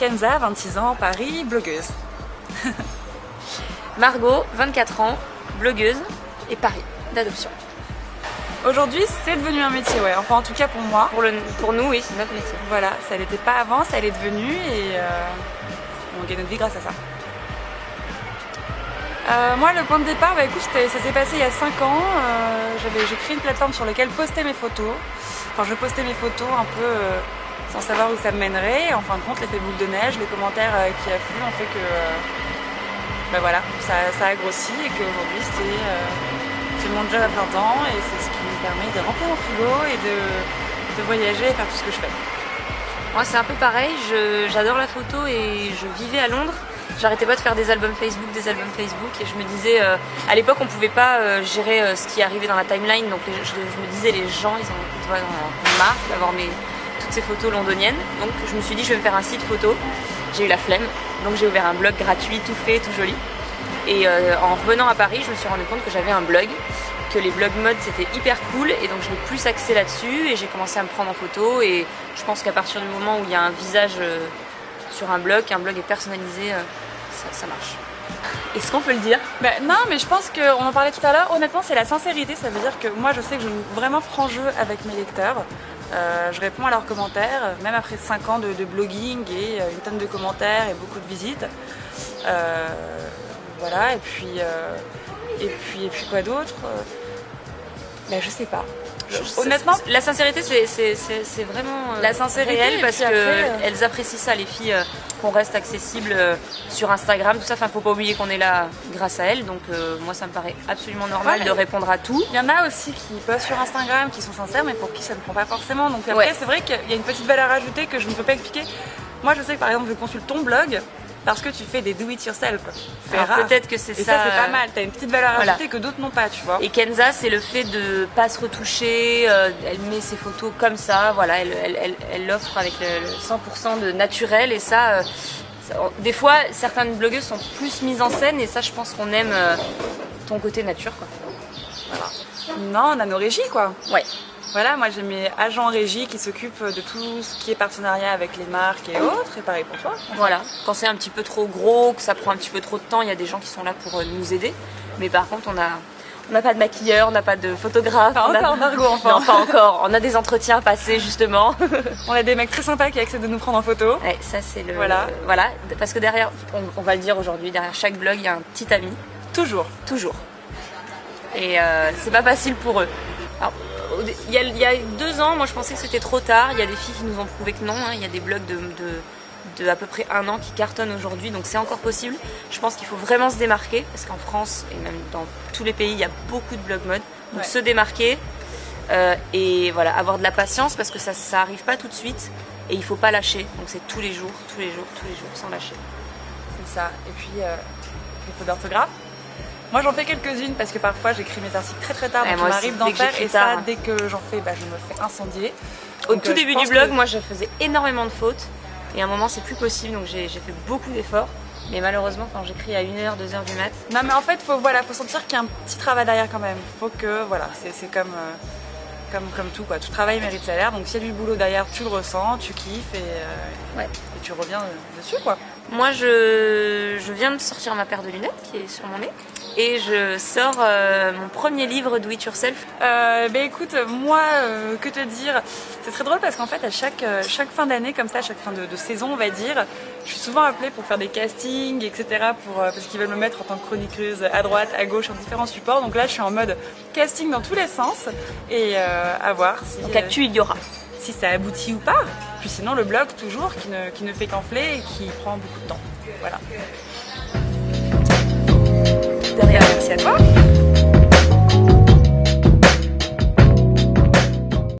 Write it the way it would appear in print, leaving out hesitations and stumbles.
Kenza, 26 ans, Paris, blogueuse. Margot, 24 ans, blogueuse et Paris, d'adoption. Aujourd'hui, c'est devenu un métier, ouais. Enfin, en tout cas pour moi. Pour nous, oui, c'est notre métier. Voilà, ça l'était pas avant, ça l'est devenu et on gagne notre vie grâce à ça. Moi, le point de départ, bah, écoute, ça s'est passé il y a 5 ans. J'ai créé une plateforme sur laquelle poster mes photos. Enfin, je postais mes photos un peu sans savoir où ça me mènerait. En fin de compte, l'effet boule de neige, les commentaires qui affluent ont fait que bah voilà, ça a grossi et qu'aujourd'hui, c'est mon job à plein temps et c'est ce qui me permet de remplir mon frigo et de voyager et faire tout ce que je fais. Moi, c'est un peu pareil. J'adore la photo et je vivais à Londres. J'arrêtais pas de faire des albums Facebook et je me disais, à l'époque on pouvait pas gérer ce qui arrivait dans la timeline, donc je me disais les gens ils en ont marre d'avoir toutes ces photos londoniennes, donc je me suis dit je vais me faire un site photo, j'ai eu la flemme, donc j'ai ouvert un blog gratuit, tout fait, tout joli, et en revenant à Paris je me suis rendu compte que j'avais un blog, que les blogs mode c'était hyper cool et donc je l'ai plus axé là-dessus et j'ai commencé à me prendre en photo et je pense qu'à partir du moment où il y a un visage sur un blog est personnalisé, ça marche. Est-ce qu'on peut le dire? Non, mais je pense qu'on en parlait tout à l'heure. Honnêtement, c'est la sincérité. Ça veut dire que moi, je sais que je joue vraiment franc jeu avec mes lecteurs. Je réponds à leurs commentaires, même après 5 ans de blogging et une tonne de commentaires et beaucoup de visites. Voilà, et puis quoi d'autre? Je sais pas. Honnêtement, la sincérité c'est vraiment la sincérité réel parce qu'elles apprécient ça, les filles, qu'on reste accessible sur Instagram, tout ça. Enfin, faut pas oublier qu'on est là grâce à elles, donc moi ça me paraît absolument normal de répondre à tout. Il y en a aussi qui postent sur Instagram, qui sont sincères, mais pour qui ça ne prend pas forcément. Donc après, c'est vrai qu'il y a une petite valeur ajoutée que je ne peux pas expliquer. Moi, je sais que par exemple, je consulte ton blog. Parce que tu fais des do-it-yourself. Peut-être que c'est ça. Et ça, c'est pas mal. T'as une petite valeur ajoutée que d'autres n'ont pas, tu vois. Et Kenza, c'est le fait de pas se retoucher. Elle met ses photos comme ça. Voilà, elle l'offre avec le 100% de naturel. Et ça, des fois, certaines blogueuses sont plus mises en scène. Et ça, je pense qu'on aime ton côté nature, quoi. Voilà. Non, on a nos régies, quoi. Ouais. Voilà, moi j'ai mes agents régie qui s'occupent de tout ce qui est partenariat avec les marques et autres, et pareil pour toi. Voilà, quand c'est un petit peu trop gros, que ça prend un petit peu trop de temps, il y a des gens qui sont là pour nous aider. Mais par contre, on n'a pas de maquilleur, on n'a pas de photographe. Pas encore, Margot, enfin. Non, pas encore. On a des entretiens à passer, justement. On a des mecs très sympas qui acceptent de nous prendre en photo. Ouais, ça c'est le... Voilà. Parce que derrière, on va le dire aujourd'hui, derrière chaque blog, il y a un petit ami. Toujours. Et c'est pas facile pour eux. Alors, il y a 2 ans, moi je pensais que c'était trop tard. Il y a des filles qui nous ont prouvé que non. Il y a des blogs de à peu près 1 an qui cartonnent aujourd'hui, donc c'est encore possible. Je pense qu'il faut vraiment se démarquer, parce qu'en France et même dans tous les pays, il y a beaucoup de blogs mode. Donc se démarquer et voilà, avoir de la patience parce que ça arrive pas tout de suite et il faut pas lâcher. Donc c'est tous les jours, sans lâcher. C'est ça. Et puis les fautes d'orthographe. Moi j'en fais quelques-unes parce que parfois j'écris mes articles très tard, donc il m'arrive d'en faire et ça dès que j'en fais, je me fais incendier. Au tout début du blog, moi je faisais énormément de fautes et à un moment c'est plus possible, donc j'ai fait beaucoup d'efforts. Mais malheureusement quand j'écris à 1h, 2h du mat... Non mais en fait faut sentir qu'il y a un petit travail derrière quand même. Faut que c'est comme tout quoi, tout travail mérite salaire, donc s'il y a du boulot derrière tu le ressens, tu kiffes et tu reviens dessus quoi. Moi je viens de sortir ma paire de lunettes qui est sur mon nez et je sors mon premier livre Do It Yourself. Écoute, moi que te dire, c'est très drôle parce qu'en fait à chaque fin d'année comme ça, à chaque fin de saison on va dire, je suis souvent appelée pour faire des castings etc. Parce qu'ils veulent me mettre en tant que chroniqueuse à droite, à gauche, en différents supports, donc là je suis en mode casting dans tous les sens et à voir si... Donc actu il y aura. Si ça aboutit ou pas. Puis sinon le blog toujours qui ne fait qu'enfler et qui prend beaucoup de temps. Voilà. Derrière, merci à toi.